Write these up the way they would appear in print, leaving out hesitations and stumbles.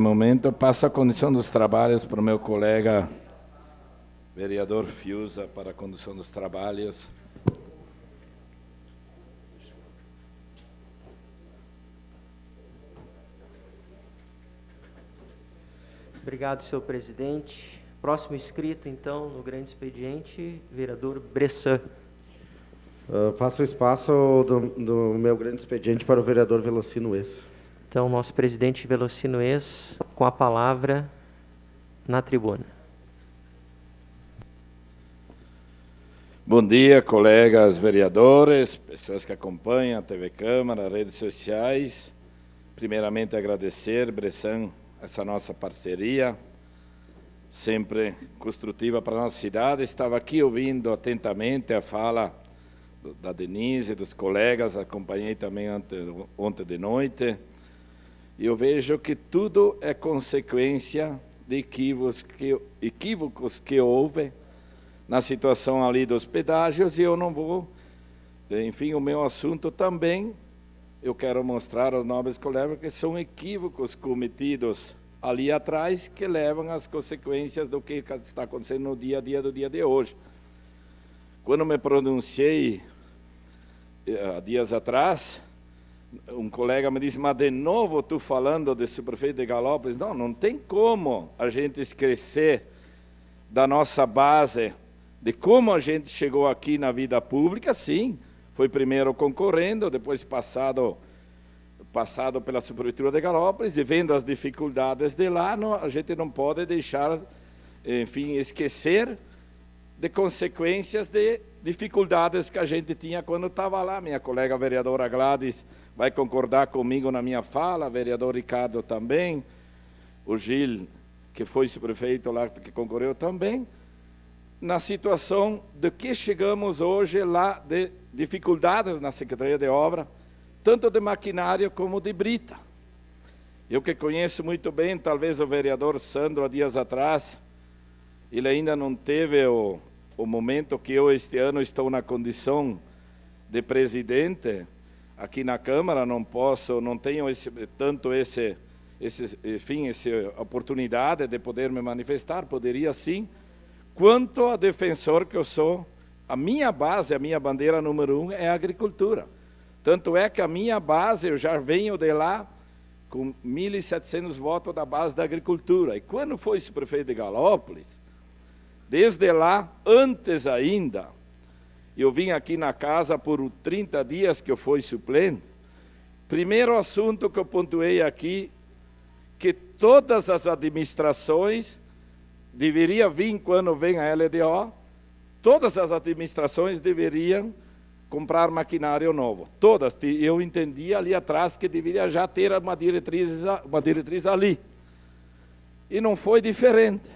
No momento, eu passo a condução dos trabalhos para o meu colega vereador Fiuza para a condução dos trabalhos. Obrigado, senhor presidente. Próximo inscrito, então, no grande expediente, vereador Bressan. Passo o espaço do meu grande expediente para o vereador Velocino Ex. Então, nosso presidente Velocino Ex, com a palavra na tribuna. Bom dia, colegas vereadores, pessoas que acompanham a TV Câmara, redes sociais. Primeiramente, agradecer, Bressan, essa nossa parceria, sempre construtiva para a nossa cidade. Estava aqui ouvindo atentamente a fala da Denise, dos colegas, acompanhei também ontem de noite, e eu vejo que tudo é consequência de equívocos que houve na situação ali dos pedágios, e eu não vou, enfim, o meu assunto também, eu quero mostrar aos nobres colegas que são equívocos cometidos ali atrás que levam às consequências do que está acontecendo no dia a dia do dia de hoje. Quando me pronunciei há dias atrás, um colega me disse, mas de novo tu falando de subprefeito de Galópolis? Não, não tem como a gente esquecer da nossa base, de como a gente chegou aqui na vida pública. Sim, foi primeiro concorrendo, depois passado pela subprefeitura de Galópolis, e vendo as dificuldades de lá, a gente não pode deixar, enfim, esquecer de consequências de dificuldades que a gente tinha quando estava lá. Minha colega vereadora Gladys vai concordar comigo na minha fala, vereador Ricardo também, o Gil, que foi subprefeito lá, que concorreu também, na situação de que chegamos hoje lá, de dificuldades na Secretaria de Obra, tanto de maquinário como de brita. Eu que conheço muito bem, talvez o vereador Sandro, há dias atrás, ele ainda não teve o momento que eu este ano estou na condição de presidente aqui na Câmara, não tenho essa oportunidade de poder me manifestar, poderia sim, quanto a defensor que eu sou. A minha base, a minha bandeira número 1 é a agricultura. Tanto é que a minha base, eu já venho de lá com 1.700 votos da base da agricultura. E quando foi prefeito de Galópolis, desde lá, antes ainda, eu vim aqui na casa por 30 dias que eu fui suplente. Primeiro assunto que eu pontuei aqui, que todas as administrações deveria vir quando vem a LDO, todas as administrações deveriam comprar maquinário novo. Todas. Eu entendi ali atrás que deveria já ter uma diretriz ali. E não foi diferente.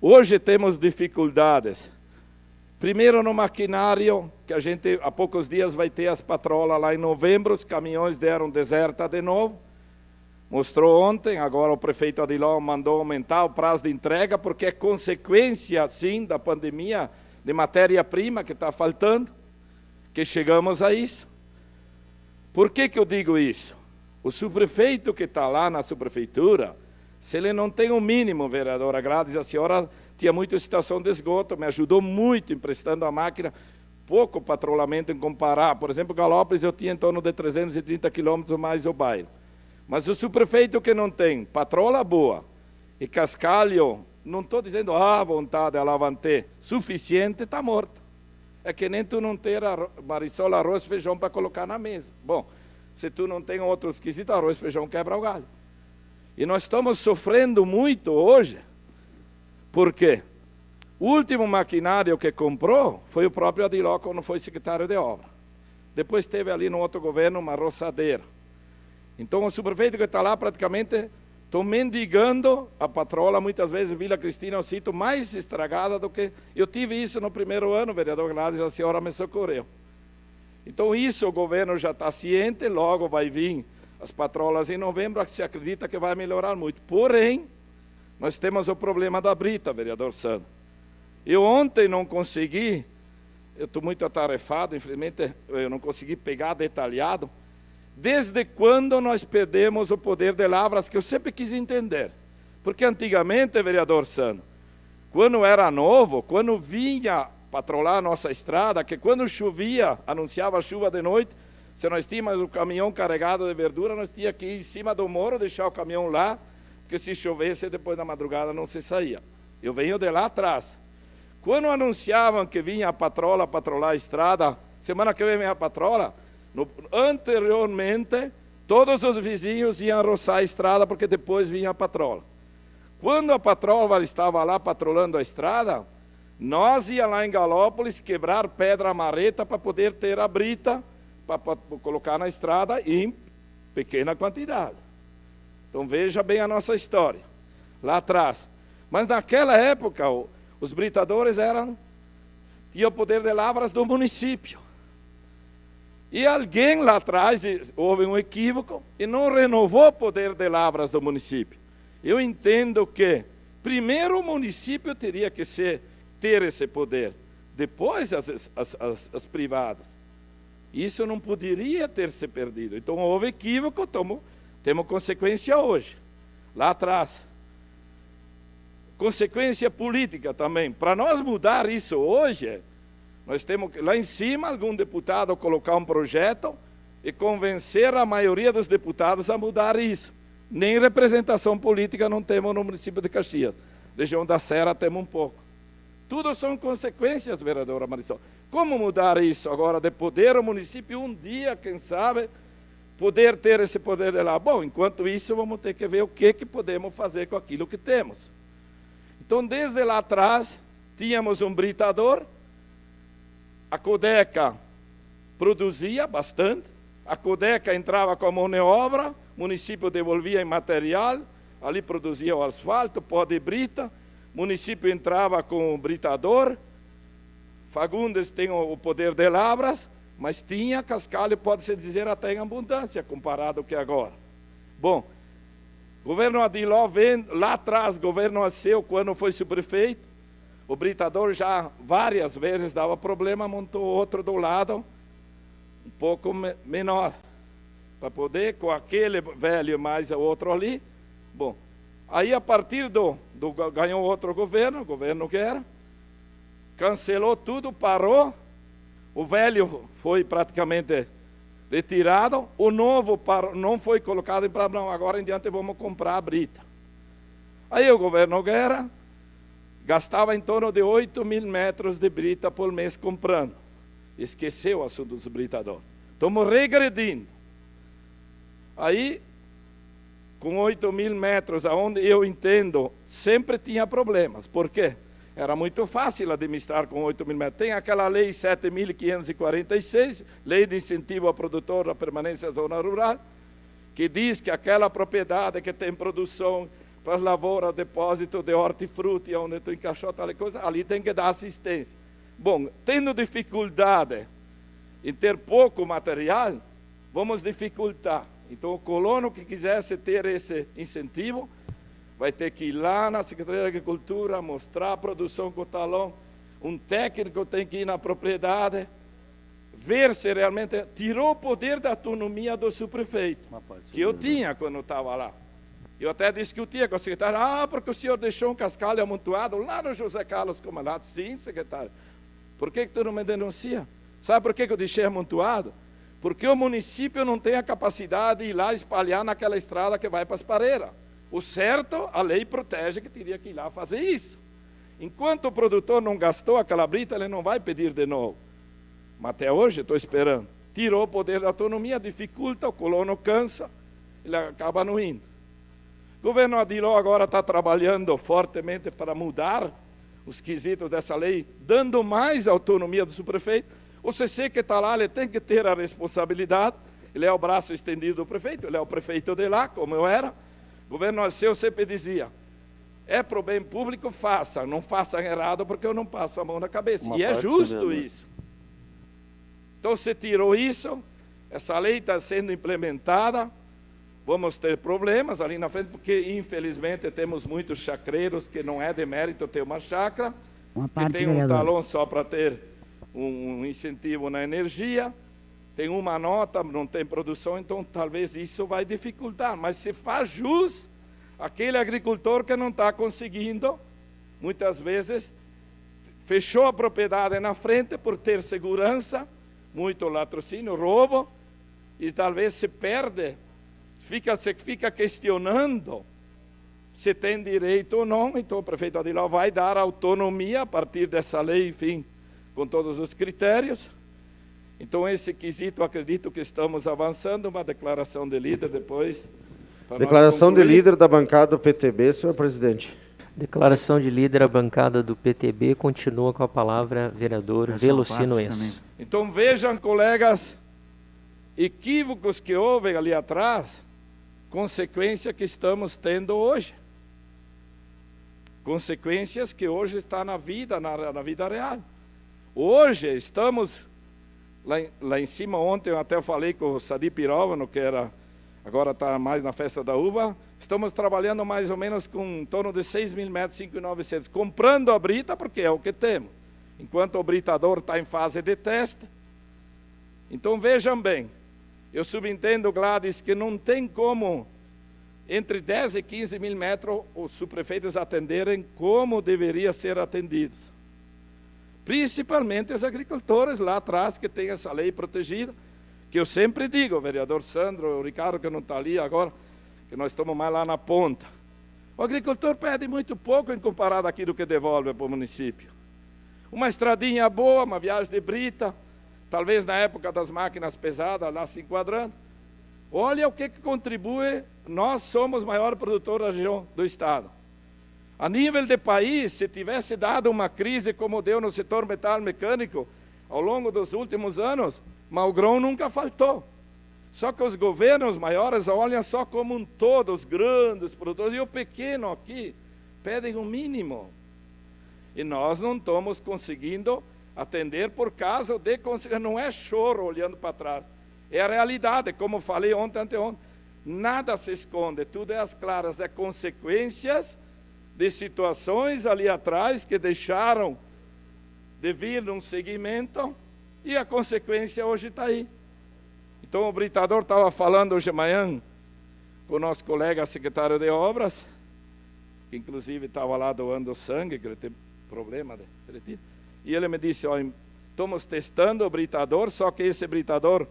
Hoje temos dificuldades. Primeiro no maquinário, que a gente há poucos dias vai ter as patrolas lá em novembro, os caminhões deram deserta de novo. Mostrou ontem, agora o prefeito Adilon mandou aumentar o prazo de entrega, porque é consequência, sim, da pandemia de matéria-prima que está faltando, que chegamos a isso. Por que eu digo isso? O subprefeito que está lá na subprefeitura, se ele não tem o mínimo, vereadora Gladys, a senhora tinha muita situação de esgoto, me ajudou muito emprestando a máquina, pouco patrulhamento em comparar. Por exemplo, Galópolis eu tinha em torno de 330 quilômetros mais o bairro. Mas o subprefeito que não tem patrola boa e cascalho, não estou dizendo vontade, alavante, suficiente, está morto. É que nem tu não ter Marisol, arroz e feijão para colocar na mesa. Bom, se tu não tem outros quesitos, arroz e feijão quebra o galho. E nós estamos sofrendo muito hoje, porque o último maquinário que comprou foi o próprio Adiló, quando foi secretário de obra. Depois teve ali no outro governo uma roçadeira. Então o subprefeito que está lá praticamente estou mendigando a patrola, muitas vezes Vila Cristina é o sítio mais estragada do que... Eu tive isso no primeiro ano, vereador Gladys, a senhora me socorreu. Então isso o governo já está ciente, logo vai vir as patrolas em novembro, se acredita que vai melhorar muito. Porém, nós temos o problema da brita, vereador Sandro. Eu ontem não consegui, eu estou muito atarefado, infelizmente eu não consegui pegar detalhado, Desde quando nós perdemos o poder de lavras, que eu sempre quis entender. Porque antigamente, vereador Sano, quando era novo, quando vinha patrulhar a nossa estrada, que quando chovia, anunciava chuva de noite, se nós tínhamos o caminhão carregado de verdura, nós tínhamos que ir em cima do morro, deixar o caminhão lá, porque se chovesse, depois da madrugada não se saía. Eu venho de lá atrás. Quando anunciavam que vinha a patrola patrulhar a estrada, semana que vem a patrola, anteriormente, todos os vizinhos iam roçar a estrada, porque depois vinha a patrola. Quando a patrola estava lá patrolhando a estrada, nós ia lá em Galópolis quebrar pedra marreta para poder ter a brita, para colocar na estrada em pequena quantidade. Então veja bem a nossa história, lá atrás. Mas naquela época, os britadores tinham o poder de lavras do município. E alguém lá atrás, houve um equívoco, e não renovou o poder de lavras do município. Eu entendo que, primeiro o município teria que ter esse poder, depois as privadas. Isso não poderia ter se perdido. Então houve equívoco, temos consequência hoje, lá atrás. Consequência política também. Para nós mudar isso hoje, nós temos que, lá em cima, algum deputado colocar um projeto e convencer a maioria dos deputados a mudar isso. Nem representação política não temos no município de Caxias. Região da Serra temos um pouco. Tudo são consequências, vereadora Marisol. Como mudar isso agora de poder? O município um dia, quem sabe, poder ter esse poder de lá. Bom, enquanto isso, vamos ter que ver o que podemos fazer com aquilo que temos. Então, desde lá atrás, tínhamos um britador, a Codeca produzia bastante, a Codeca entrava com a mão de obra, o município devolvia em material, ali produzia o asfalto, pó de brita, o município entrava com o britador, Fagundes tem o poder de lavras, mas tinha cascalho, pode-se dizer, até em abundância, comparado ao que agora. Bom, governo Adiló vem, lá atrás, governo Alceu, quando foi subprefeito, o britador já várias vezes dava problema, montou outro do lado, um pouco menor, para poder, com aquele velho mais o outro ali. Bom, aí a partir ganhou outro governo, o governo Guerra, cancelou tudo, parou, o velho foi praticamente retirado, o novo parou, não foi colocado em prática, não, agora em diante vamos comprar a brita. Aí o governo Guerra gastava em torno de 8.000 metros de brita por mês comprando. Esqueceu o assunto dos britadores. Estamos regredindo. Aí, com 8.000 metros, aonde eu entendo, sempre tinha problemas. Por quê? Era muito fácil administrar com 8.000 metros. Tem aquela lei 7.546, Lei de Incentivo ao Produtor da Permanência da Zona Rural, que diz que aquela propriedade que tem produção para as lavouras, depósito de hortifruti, onde tu encaixou tal coisa, ali tem que dar assistência. Bom, tendo dificuldade em ter pouco material, vamos dificultar. Então, o colono que quisesse ter esse incentivo, vai ter que ir lá na Secretaria de Agricultura, mostrar a produção com o talão, um técnico tem que ir na propriedade, ver se realmente tirou o poder da autonomia do subprefeito, que eu tinha quando estava lá. Eu até discutia com o secretário, porque o senhor deixou um cascalho amontoado lá no José Carlos Comandante. Sim, secretário. Por que tu não me denuncia? Sabe por que eu deixei amontoado? Porque o município não tem a capacidade de ir lá espalhar naquela estrada que vai para as pareiras. O certo, a lei protege que teria que ir lá fazer isso. Enquanto o produtor não gastou aquela brita, ele não vai pedir de novo. Mas até hoje estou esperando. Tirou o poder da autonomia, dificulta, o colono cansa, ele acaba não indo. O governo Adiló agora está trabalhando fortemente para mudar os quesitos dessa lei, dando mais autonomia do subprefeito. O CC que está lá, ele tem que ter a responsabilidade, ele é o braço estendido do prefeito, ele é o prefeito de lá, como eu era. O governo Alceu sempre dizia, é para o bem público, faça, não façam errado, porque eu não passo a mão na cabeça. E é justo isso. Então, se tirou isso, essa lei está sendo implementada, vamos ter problemas ali na frente, porque infelizmente temos muitos chacreiros que não é de mérito ter uma chácara, que tem um talão só para ter um incentivo na energia, tem uma nota, não tem produção, então talvez isso vai dificultar. Mas se faz jus aquele agricultor que não está conseguindo, muitas vezes, fechou a propriedade na frente por ter segurança, muito latrocínio, roubo, e talvez se perde, se fica questionando se tem direito ou não. Então o prefeito Adiló vai dar autonomia a partir dessa lei, enfim, com todos os critérios. Então esse quesito, acredito que estamos avançando. Uma declaração de líder depois. Declaração de líder da bancada do PTB, senhor presidente. Declaração de líder da bancada do PTB, continua com a palavra vereador Velocino Esso. Então vejam, colegas, equívocos que houve ali atrás, consequência que estamos tendo hoje. Consequências que hoje está na vida real. Hoje estamos lá em cima. Ontem eu até falei com o Sadi Piróvano, que agora está mais na festa da uva. Estamos trabalhando mais ou menos com em torno de 6.000 metros, 5.900, comprando a brita, porque é o que temos. Enquanto o britador está em fase de teste. Então vejam bem, eu subentendo, Gladys, que não tem como, entre 10 e 15 mil metros, os subprefeitos atenderem como deveria ser atendidos. Principalmente os agricultores lá atrás, que têm essa lei protegida, que eu sempre digo, o vereador Sandro, o Ricardo, que não está ali agora, que nós estamos mais lá na ponta. O agricultor pede muito pouco em comparado àquilo que devolve para o município. Uma estradinha boa, uma viagem de brita, talvez na época das máquinas pesadas, lá se enquadrando. Olha o que contribui, nós somos o maior produtor da região do estado. A nível de país, se tivesse dado uma crise como deu no setor metal mecânico ao longo dos últimos anos, mas o grão nunca faltou. Só que os governos maiores olham só como um todo, os grandes produtores, e o pequeno aqui pedem o mínimo. E nós não estamos conseguindo atender por causa de conseguir. Não é choro olhando para trás, é a realidade, como falei ontem, anteontem. Nada se esconde, tudo é às claras, é consequências de situações ali atrás que deixaram de vir num segmento, e a consequência hoje está aí. Então o britador estava falando hoje de manhã com o nosso colega secretário de obras, que inclusive estava lá doando sangue, que ele tem problema de retiro, e ele me disse, estamos testando o britador, só que esse britador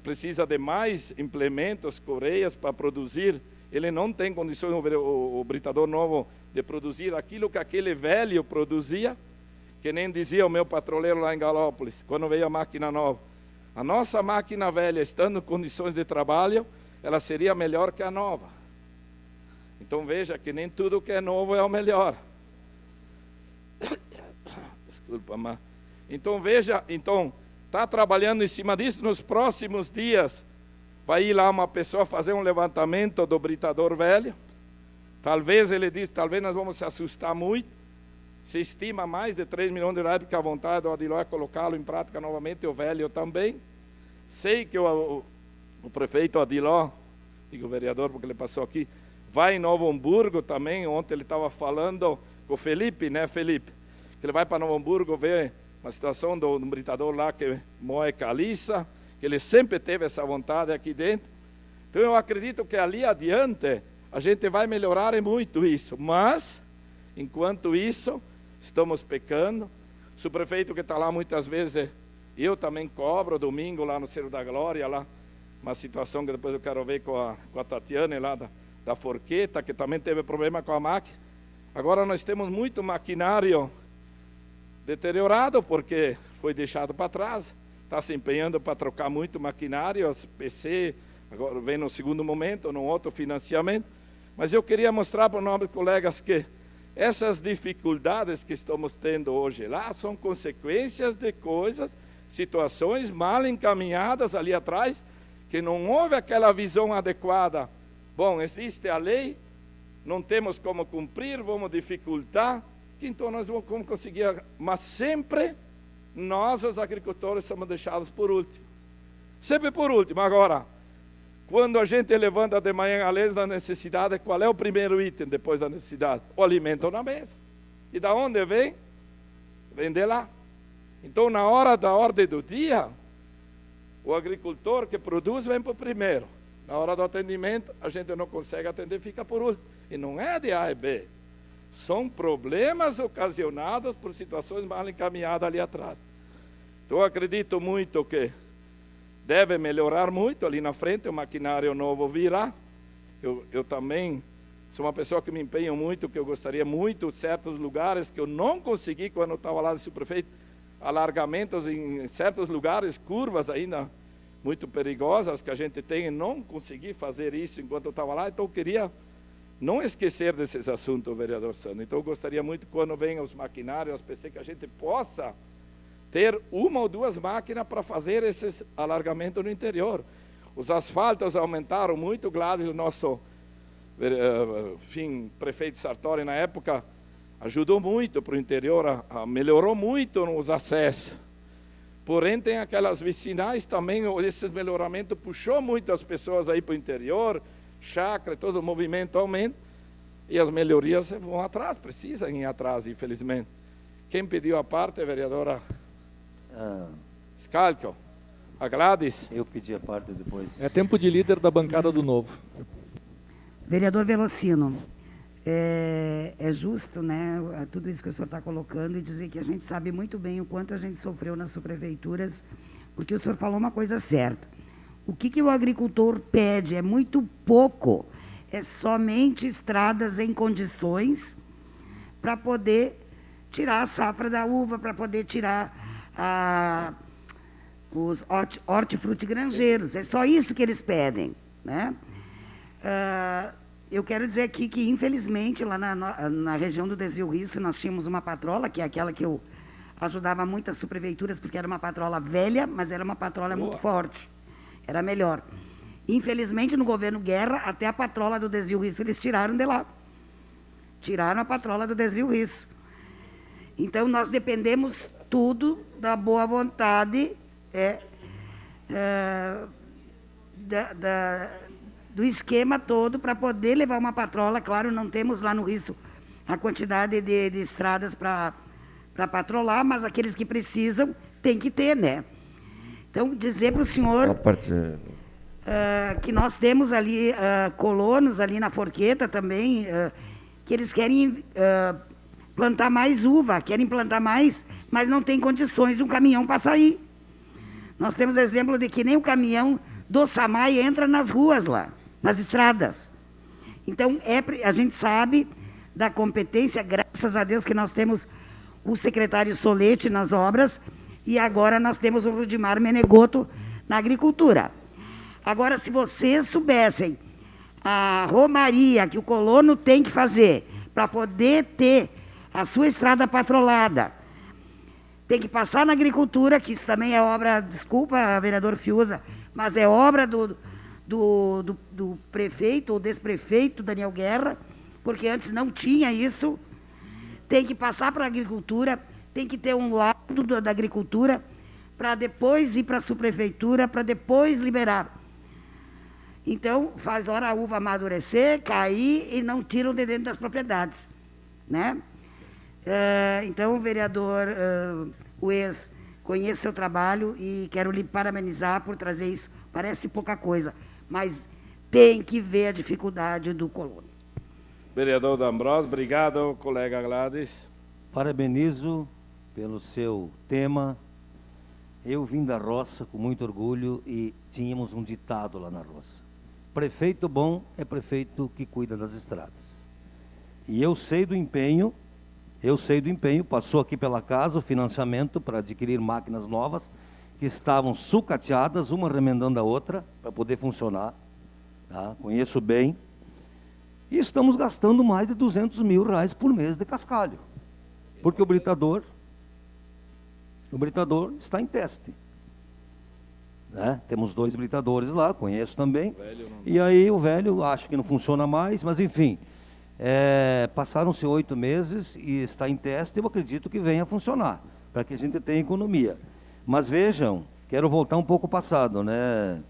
precisa de mais implementos, correias para produzir. Ele não tem condições, o britador novo, de produzir aquilo que aquele velho produzia, que nem dizia o meu patroleiro lá em Galópolis, quando veio a máquina nova. A nossa máquina velha, estando em condições de trabalho, ela seria melhor que a nova. Então veja que nem tudo que é novo é o melhor. Desculpa, mas... Então veja, está trabalhando em cima disso. Nos próximos dias vai ir lá uma pessoa fazer um levantamento do britador velho. Talvez, ele diz, talvez nós vamos se assustar muito. Se estima mais de 3 milhões de reais, porque a vontade do Adiló é colocá-lo em prática novamente, o velho também. Sei que o prefeito Adiló, digo o vereador porque ele passou aqui, vai em Novo Hamburgo também. Ontem ele estava falando com o Felipe, né, Felipe? Que ele vai para Novo Hamburgo ver uma situação do britador lá que moe caliça, que ele sempre teve essa vontade aqui dentro. Então eu acredito que ali adiante a gente vai melhorar muito isso, mas enquanto isso estamos pecando. O subprefeito que está lá muitas vezes, eu também cobro domingo lá no Cerro da Glória, lá uma situação que depois eu quero ver com a Tatiane lá da Forqueta, que também teve problema com a máquina. Agora nós temos muito maquinário deteriorado, porque foi deixado para trás, está se empenhando para trocar muito maquinário, as PC, agora vem no segundo momento, num outro financiamento. Mas eu queria mostrar para os nossos colegas que essas dificuldades que estamos tendo hoje lá são consequências de coisas, situações mal encaminhadas ali atrás, que não houve aquela visão adequada. Bom, existe a lei, não temos como cumprir, vamos dificultar, que então nós vamos como conseguir, mas sempre nós, os agricultores, somos deixados por último. Sempre por último. Agora, quando a gente levanta de manhã a lei da necessidade, qual é o primeiro item depois da necessidade? O alimento na mesa. E da onde vem? Vem de lá. Então, na hora da ordem do dia, O agricultor que produz vem por primeiro. Na hora do atendimento, a gente não consegue atender, fica por último. E não é de A e B. São problemas ocasionados por situações mal encaminhadas ali atrás. Então, eu acredito muito que deve melhorar muito ali na frente, o maquinário novo virá. Eu também sou uma pessoa que me empenho muito, que eu gostaria muito, certos lugares que eu não consegui quando eu estava lá de subprefeito, alargamentos em certos lugares, curvas ainda muito perigosas que a gente tem, e não consegui fazer isso enquanto eu estava lá, então eu queria não esquecer desses assuntos, vereador Sandro. Então eu gostaria muito, quando venham os maquinários, as PC, que a gente possa ter uma ou duas máquinas para fazer esses alargamentos no interior. Os asfaltos aumentaram muito, Gladys, o nosso prefeito Sartori na época, ajudou muito para o interior, melhorou muito os acessos. Porém, tem aquelas vicinais também, esse melhoramento puxou muito as pessoas aí para o interior, chácara, todo o movimento aumenta, e as melhorias vão atrás, precisam ir atrás, infelizmente. Quem pediu a parte, vereadora Scalco? A Gladys? Eu pedi a parte depois. É tempo de líder da bancada do Novo. Vereador Velocino, é justo, né, tudo isso que o senhor está colocando, e dizer que a gente sabe muito bem o quanto a gente sofreu nas subprefeituras, porque o senhor falou uma coisa certa. O que o agricultor pede é muito pouco, é somente estradas em condições para poder tirar a safra da uva, para poder tirar os hortifrutigranjeiros. É só isso que eles pedem, né? Eu quero dizer aqui que, infelizmente, lá na região do Desvio Risso, nós tínhamos uma patrola, que é aquela que eu ajudava muito as subprefeituras, porque era uma patrola velha, mas era uma patrola muito forte. Era melhor. Infelizmente, no governo Guerra, até a patrola do Desvio Risso eles tiraram de lá. Tiraram a patrola do Desvio Risso. Então, nós dependemos tudo da boa vontade do esquema todo para poder levar uma patrola. Claro, não temos lá no Risso a quantidade de estradas para patrolar, mas aqueles que precisam tem que ter, né? Então, dizer para o senhor que nós temos ali colonos ali na Forqueta também, que eles querem plantar mais uva, querem plantar mais, mas não tem condições de um caminhão para sair. Nós temos exemplo de que nem o caminhão do SAMAI entra nas ruas lá, nas estradas. Então, a gente sabe da competência, graças a Deus que nós temos o secretário Solete nas obras, e agora nós temos o Rudimar Menegoto na agricultura. Agora, se vocês soubessem a romaria que o colono tem que fazer para poder ter a sua estrada patrolada, tem que passar na agricultura, que isso também é obra, desculpa, vereador Fiuza, mas é obra do prefeito ou desprefeito Daniel Guerra, porque antes não tinha isso. Tem que passar para a agricultura, tem que ter um laudo da agricultura, para depois ir para a subprefeitura, para depois liberar. Então, faz hora a uva amadurecer, cair e não tiram de dentro das propriedades, né? Então, vereador Ues, conheço seu trabalho e quero lhe parabenizar por trazer isso. Parece pouca coisa, mas tem que ver a dificuldade do colono. Vereador D'Ambrosio, obrigado, colega Gladys. Parabenizo pelo seu tema. Eu vim da roça com muito orgulho e tínhamos um ditado lá na roça. Prefeito bom é prefeito que cuida das estradas. E eu sei do empenho, passou aqui pela casa o financiamento para adquirir máquinas novas, que estavam sucateadas, uma remendando a outra, para poder funcionar. Tá? Conheço bem. E estamos gastando mais de R$200 mil por mês de cascalho. Porque o britador está em teste. Né? Temos 2 britadores lá, conheço também. E aí o velho acha que não funciona mais, mas enfim, passaram-se 8 meses e está em teste. Eu acredito que venha a funcionar, para que a gente tenha economia. Mas vejam, quero voltar um pouco ao passado, né?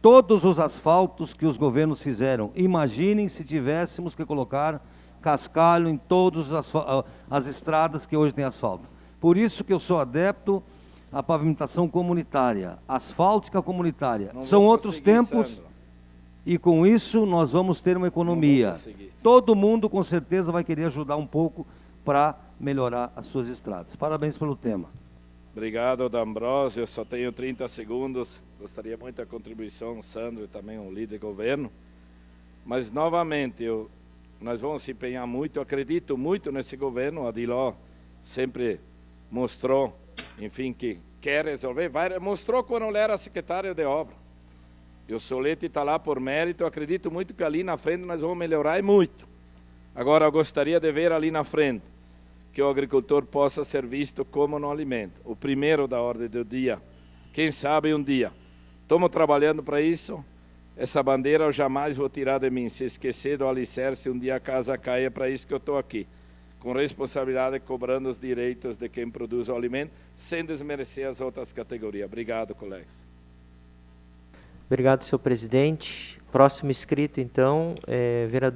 Todos os asfaltos que os governos fizeram, imaginem se tivéssemos que colocar cascalho em todas as estradas que hoje têm asfalto. Por isso que eu sou adepto a pavimentação comunitária, asfáltica comunitária. Não São vou outros conseguir, tempos Sandro. e com isso nós vamos ter uma economia. conseguir. Todo mundo com certeza vai querer ajudar um pouco para melhorar as suas estradas. Parabéns pelo tema. Obrigado, D'Ambrosio. Eu só tenho 30 segundos. Gostaria muito da contribuição, Sandro, e também um líder de governo. Mas, novamente, nós vamos se empenhar muito. Eu acredito muito nesse governo. O Adiló sempre mostrou, enfim, que quer resolver. Mostrou quando ele era secretário de obra. E o Solete está lá por mérito. Eu acredito muito que ali na frente nós vamos melhorar e muito. Agora, eu gostaria de ver ali na frente que o agricultor possa ser visto como no alimento. O primeiro da ordem do dia. Quem sabe um dia. Estamos trabalhando para isso. Essa bandeira eu jamais vou tirar de mim. Se esquecer do alicerce, um dia a casa caia, é para isso que eu estou aqui. Com responsabilidade, cobrando os direitos de quem produz o alimento, sem desmerecer as outras categorias. Obrigado, colegas. Obrigado, senhor presidente. Próximo inscrito, então, vereador